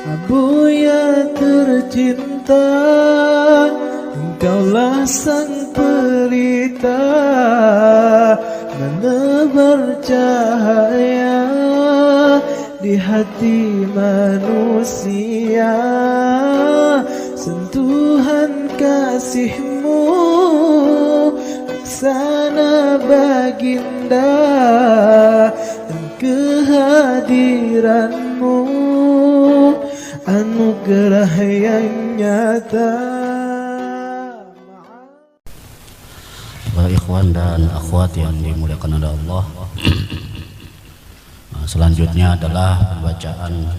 Abuya tercinta, engkaulah sang pelita, menebar cahaya di hati manusia. Sentuhan kasihmu, laksana baginda, dan kehadiranmu anugerah yang nyata. Para ikhwan dan akhwat yang dimuliakan oleh Allah, selanjutnya adalah pembacaan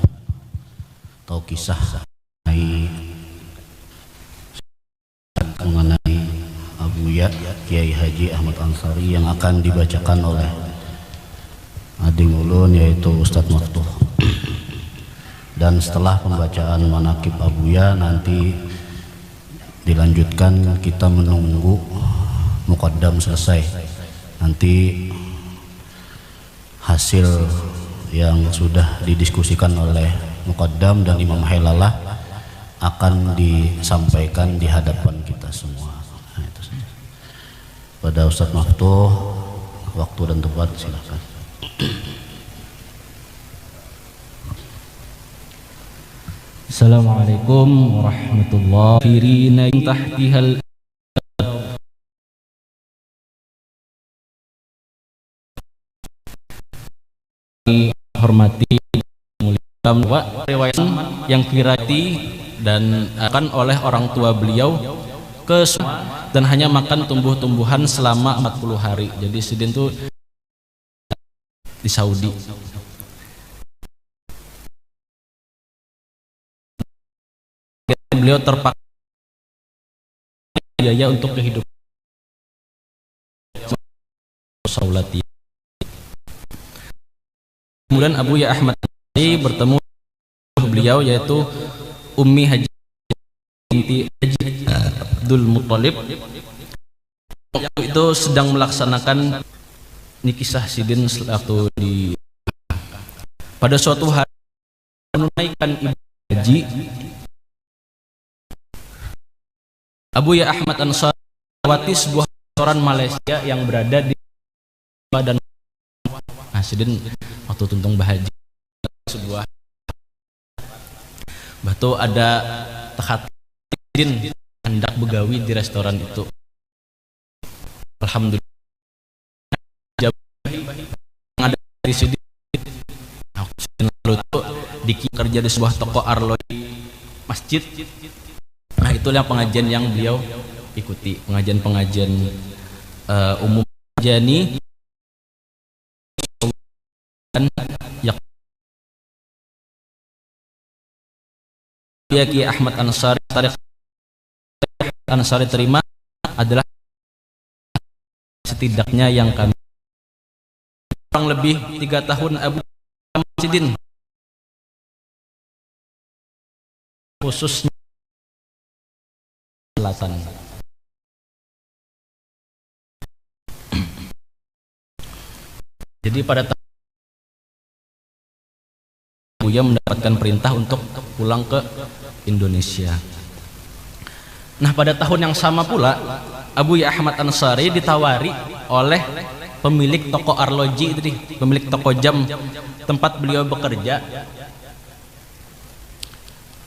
atau kisah mengenai Abuya Kiai Haji Ahmad Ansari yang akan dibacakan oleh ading ulun yaitu Ustadz Maftuh. Dan setelah pembacaan manaqib Abuya nanti dilanjutkan, kita menunggu muqaddam selesai. Nanti hasil yang sudah didiskusikan oleh muqaddam dan Imam Hailalah akan disampaikan di hadapan kita semua. Nah, itu saja. Pada Ustadz Maftuh, waktu dan tempat silakan. Assalamualaikum warahmatullahi wabarakatuh. Hormati mulia riwayat yang kirati dan akan oleh orang tua beliau ke dan hanya makan tumbuh-tumbuhan selama 40 hari. Jadi sidin tuh di Saudi. Beliau terpaksa biaya untuk kehidupan saulati. Kemudian Abuya Ahmad bertemu beliau yaitu Ummi Haji binti Haji Abdul Muttalib. Waktu itu sedang melaksanakan ini kisah sidin waktu di pada suatu hari menunaikan ibadah haji. Abuya Ahmad Ansari melewati sebuah restoran Malaysia yang berada di dan sidin waktu tuntung bahaji sebuah batu ada tekat sidin hendak begawi di restoran itu. Alhamdulillah ada di sidin lalu itu kerja di sebuah toko arloy masjid. Nah, itulah pengajian yang beliau ikuti, pengajian umum jani dan Kiai Ahmad Ansari terima adalah setidaknya yang kami kurang lebih 3 tahun Abu Sidin khususnya selatan. Jadi pada tahun Buya mendapatkan perintah untuk pulang ke Indonesia. Nah, pada tahun yang sama pula Abuya Ahmad Ansari ditawari oleh pemilik toko arloji itu, pemilik toko jam tempat beliau bekerja,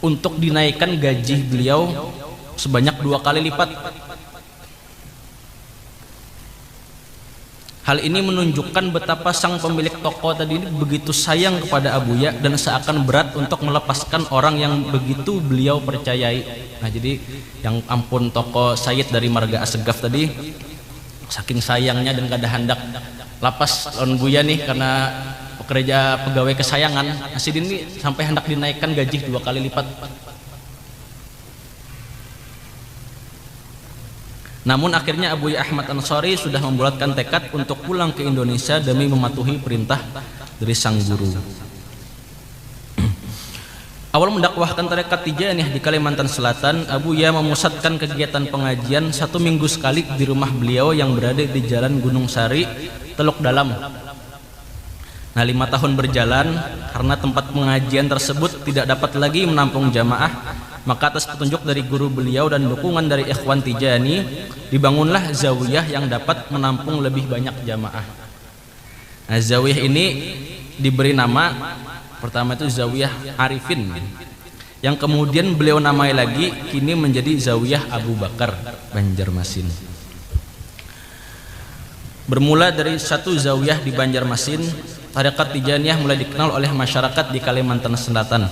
untuk dinaikkan gaji beliau sebanyak 2 kali lipat. Hal ini menunjukkan betapa sang pemilik toko tadi ini begitu sayang kepada Abuya dan seakan berat untuk melepaskan orang yang begitu beliau percayai. Nah, jadi yang ampun toko Sayyid dari Marga Assegaf tadi saking sayangnya dan kada hendak lapas lawan Buya nih karena pekerja pegawai kesayangan. Asidin ini sampai hendak dinaikkan gaji 2 kali lipat. Namun akhirnya Abuya Ahmad Ansari sudah membulatkan tekad untuk pulang ke Indonesia demi mematuhi perintah dari sang guru. Awal mendakwahkan tarekat Tijaniyah di Kalimantan Selatan, Abuya memusatkan kegiatan pengajian 1 minggu sekali di rumah beliau yang berada di Jalan Gunung Sari, Teluk Dalam. Nah, 5 tahun berjalan, karena tempat pengajian tersebut tidak dapat lagi menampung jamaah, maka atas petunjuk dari guru beliau dan dukungan dari Ikhwan Tijani, dibangunlah zawiyah yang dapat menampung lebih banyak jamaah. Nah, zawiyah ini diberi nama pertama itu Zawiyah Arifin, yang kemudian beliau namai lagi kini menjadi Zawiyah Abu Bakar Banjarmasin. Bermula dari satu zawiyah di Banjarmasin, tarekat Tijaniyah mulai dikenal oleh masyarakat di Kalimantan Selatan.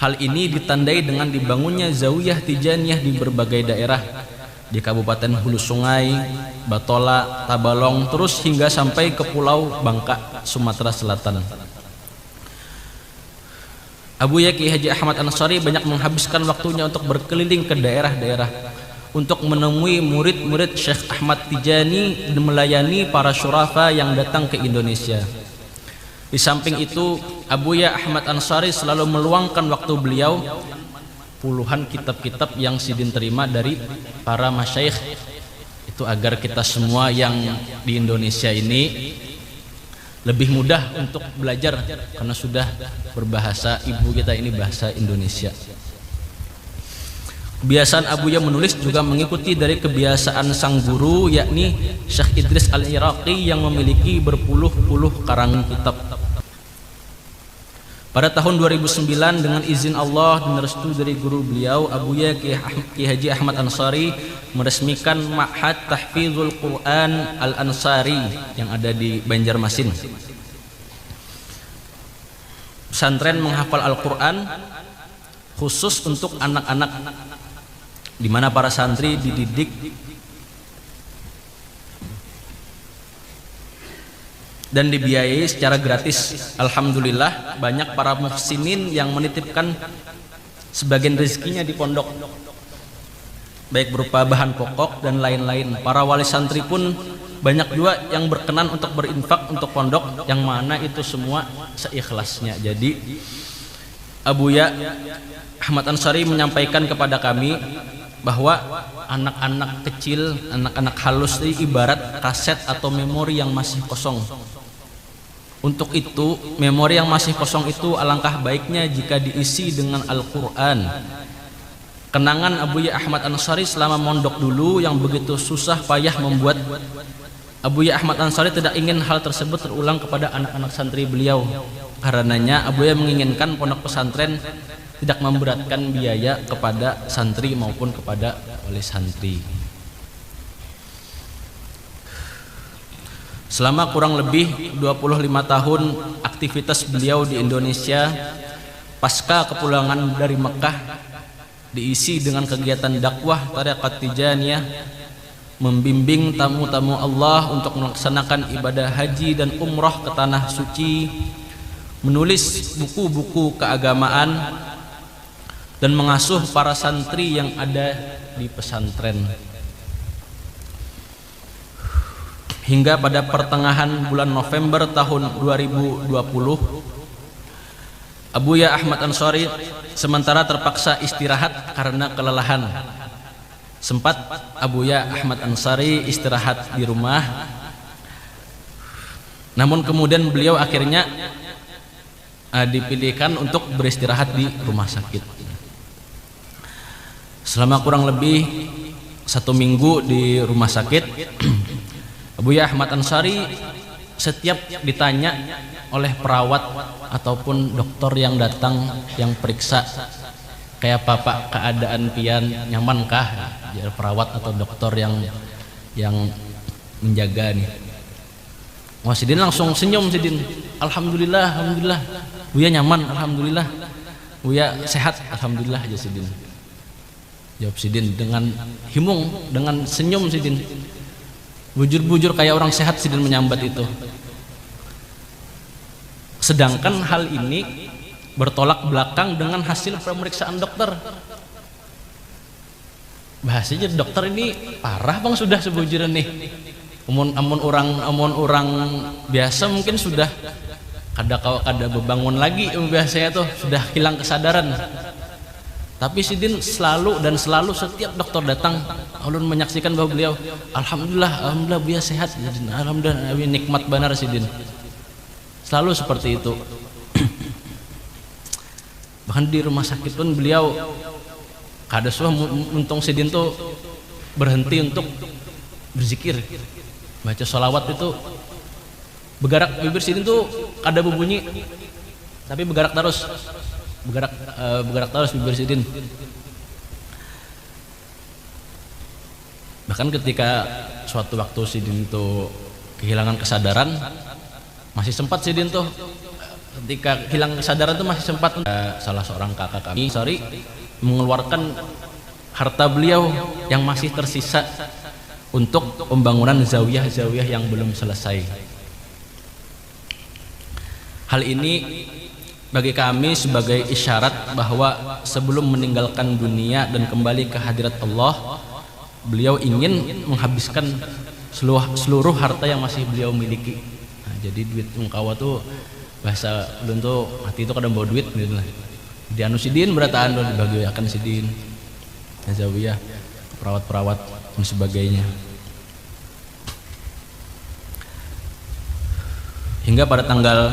Hal ini ditandai dengan dibangunnya zawiyah Tijaniyah di berbagai daerah, di Kabupaten Hulu Sungai, Batola, Tabalong, terus hingga sampai ke Pulau Bangka, Sumatera Selatan. Abuya Kiai Haji Ahmad Ansari banyak menghabiskan waktunya untuk berkeliling ke daerah-daerah untuk menemui murid-murid Syekh Ahmad Tijani dan melayani para syurafa yang datang ke Indonesia. Di samping itu, Abuya Ahmad Ansari selalu meluangkan waktu beliau puluhan kitab-kitab yang Sidin terima dari para masyayikh itu agar kita semua yang di Indonesia ini lebih mudah untuk belajar karena sudah berbahasa ibu kita ini bahasa Indonesia. Kebiasaan Abuya menulis juga mengikuti dari kebiasaan sang guru, yakni Syekh Idris Al-Iraqi yang memiliki berpuluh-puluh karangan kitab. Pada tahun 2009 dengan izin Allah dan restu dari guru beliau, Abuya Kiai Haji Ahmad Ansari meresmikan Ma'had Tahfizul Quran Al-Ansari yang ada di Banjarmasin. Pesantren menghafal Al-Quran khusus untuk anak-anak, di mana para santri dididik dan dibiayai secara gratis. Alhamdulillah banyak para muhsinin yang menitipkan sebagian rezekinya di pondok, baik berupa bahan pokok dan lain-lain. Para wali santri pun banyak juga yang berkenan untuk berinfak untuk pondok, yang mana itu semua seikhlasnya. Jadi Abuya Ahmad Ansari menyampaikan kepada kami bahwa anak-anak kecil, anak-anak halus ini ibarat kaset atau memori yang masih kosong. Untuk itu, memori yang masih kosong itu alangkah baiknya jika diisi dengan Al-Quran. Kenangan Abuya Ahmad Ansari selama mondok dulu yang begitu susah payah membuat Abuya Ahmad Ansari tidak ingin hal tersebut terulang kepada anak-anak santri beliau. Karenanya Abuya menginginkan pondok pesantren tidak memberatkan biaya kepada santri maupun kepada wali santri. Selama kurang lebih 25 tahun aktivitas beliau di Indonesia, pasca kepulangan dari Mekah diisi dengan kegiatan dakwah tarekat Tijaniyah, membimbing tamu-tamu Allah untuk melaksanakan ibadah haji dan umrah ke tanah suci, menulis buku-buku keagamaan, dan mengasuh para santri yang ada di pesantren. Hingga pada pertengahan bulan November tahun 2020, Abuya Ahmad Ansari sementara terpaksa istirahat karena kelelahan. Sempat Abuya Ahmad Ansari istirahat di rumah, namun kemudian beliau akhirnya dipilihkan untuk beristirahat di rumah sakit. Selama kurang lebih 1 minggu di rumah sakit, Abuya Ahmad Ansari setiap ditanya oleh perawat ataupun dokter yang datang yang periksa, kayak Pak keadaan pian nyamankah? Jadi perawat atau dokter yang menjaga nih. Wah, Sidin langsung senyum. Sidin, alhamdulillah, alhamdulillah. Buya nyaman, alhamdulillah. Buya sehat, alhamdulillah aja Sidin. Jawab Sidin dengan himung, dengan senyum Sidin. Bujur-bujur kayak orang sehat Sidin menyambat itu. Sedangkan hal ini bertolak belakang dengan hasil pemeriksaan dokter. Bahasanya dokter ini parah bang, sudah sebujurnya nih. Amun orang biasa mungkin sudah kada bebangun lagi, biasanya tuh sudah hilang kesadaran. Tapi Sidin selalu setiap dokter datang, ulun menyaksikan bahwa beliau alhamdulillah Buya sehat, alhamdulillah nikmat benar Sidin. Selalu seperti itu. Bahkan di rumah sakit pun beliau kada suah untung sidin tuh berhenti untuk berzikir, baca sholawat itu bergerak bibir sidin tuh kada berbunyi, tapi bergerak terus, bergerak terus bibir sidin. Bahkan ketika suatu waktu sidin tuh kehilangan kesadaran, masih sempat sidin tuh ketika hilang kesadaran tuh masih sempat salah seorang kakak kami mengeluarkan harta beliau yang masih tersisa untuk pembangunan zawiyah yang belum selesai. Hal ini bagi kami sebagai isyarat bahwa sebelum meninggalkan dunia dan kembali ke hadirat Allah, beliau ingin menghabiskan seluruh harta yang masih beliau miliki. Nah, jadi duit ungkawa tuh bahasa ulun tuh hati itu kadang bawa duit gitu lah. Di anu sidin berataan do dibagiakan sidin, zawiyah, perawat-perawat dan sebagainya. Hingga pada tanggal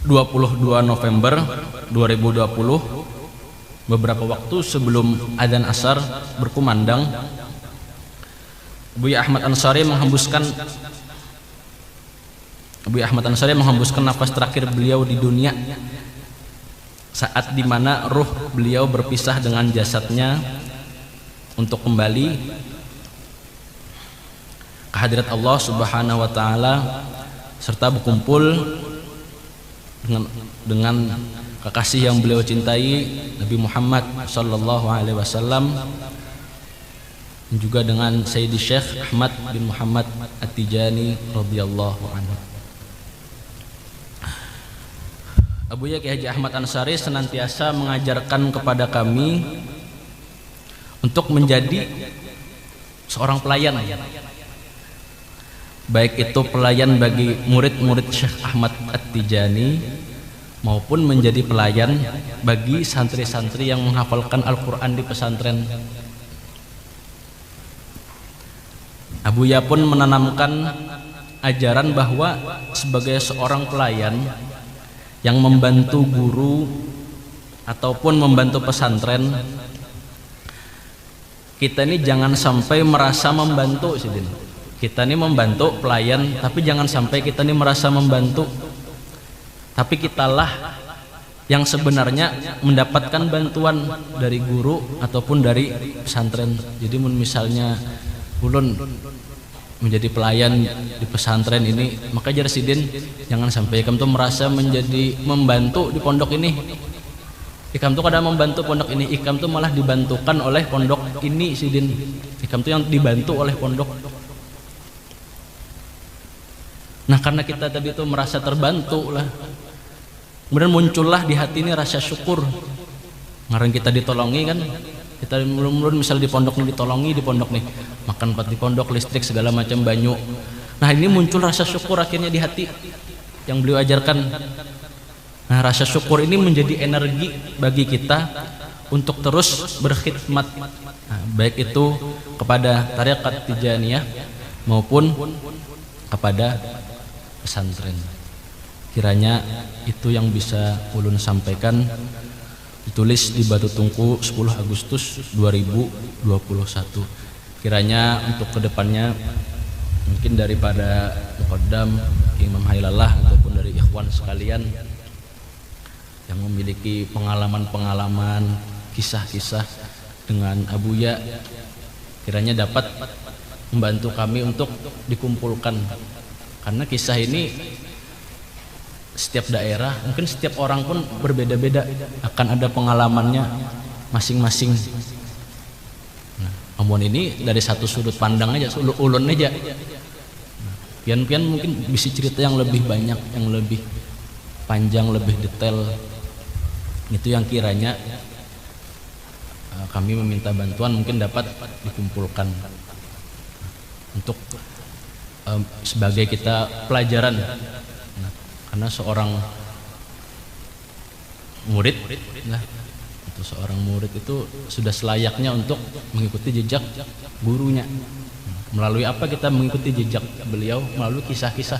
22 November 2020, beberapa waktu sebelum adzan asar berkumandang, Buya Ahmad Ansari menghembuskan nafas terakhir beliau di dunia, saat dimana ruh beliau berpisah dengan jasadnya untuk kembali ke hadirat Allah Subhanahu wa Ta'ala, serta berkumpul dengan kekasih yang beliau cintai, Nabi Muhammad sallallahu alaihi wasallam, dan juga dengan Sayyidi Syekh Ahmad bin Muhammad At-Tijani radhiyallahu anhu. Abuya Kiai Haji Ahmad Ansari senantiasa mengajarkan kepada kami untuk menjadi seorang pelayan, baik itu pelayan bagi murid-murid Syekh Ahmad At-Tijani maupun menjadi pelayan bagi santri-santri yang menghafalkan Al-Quran di pesantren. Abuya pun menanamkan ajaran bahwa sebagai seorang pelayan yang membantu guru ataupun membantu pesantren, kita ini jangan sampai merasa membantu sidin. Kita ini membantu pelayan, tapi jangan sampai kita ini merasa membantu, tapi kitalah yang sebenarnya mendapatkan bantuan dari guru ataupun dari pesantren. Jadi misalnya ulun menjadi pelayan di pesantren ini, maka jar sidin jangan sampai ikam tuh merasa menjadi membantu di pondok ini. Ikam tuh kadang membantu pondok ini, ikam tuh malah dibantukan oleh pondok ini sidin. Ikam tuh yang dibantu oleh pondok. Nah, karena kita tadi tuh merasa terbantu lah, kemudian muncullah di hati ini rasa syukur. Ngarang kita ditolongi kan, kita mulun misal di pondok nih ditolongi, di pondok nih makan di pondok, listrik segala macam banyu. Nah, ini muncul rasa syukur akhirnya di hati yang beliau ajarkan. Nah, rasa syukur ini menjadi energi bagi kita untuk terus berkhidmat, nah, baik itu kepada tarekat Tijaniyah maupun kepada pesantren. Kiranya itu yang bisa ulun sampaikan, ditulis di Batu Tungku 10 Agustus 2021. Kiranya untuk kedepannya mungkin daripada Muqaddam Imam Hailallah ataupun dari ikhwan sekalian yang memiliki pengalaman-pengalaman, kisah-kisah dengan Abuya, kiranya dapat membantu kami untuk dikumpulkan, karena kisah ini setiap daerah, mungkin setiap orang pun berbeda-beda, akan ada pengalamannya masing-masing. Nah, amun ini dari satu sudut pandang aja, ulun aja. Pian-pian mungkin bisa cerita yang lebih banyak, yang lebih panjang, lebih detail. Itu yang kiranya kami meminta bantuan mungkin dapat dikumpulkan untuk sebagai kita pelajaran. Nah, karena seorang murid, nah, itu seorang murid itu sudah selayaknya untuk mengikuti jejak gurunya. Melalui apa kita mengikuti jejak beliau? Melalui kisah-kisah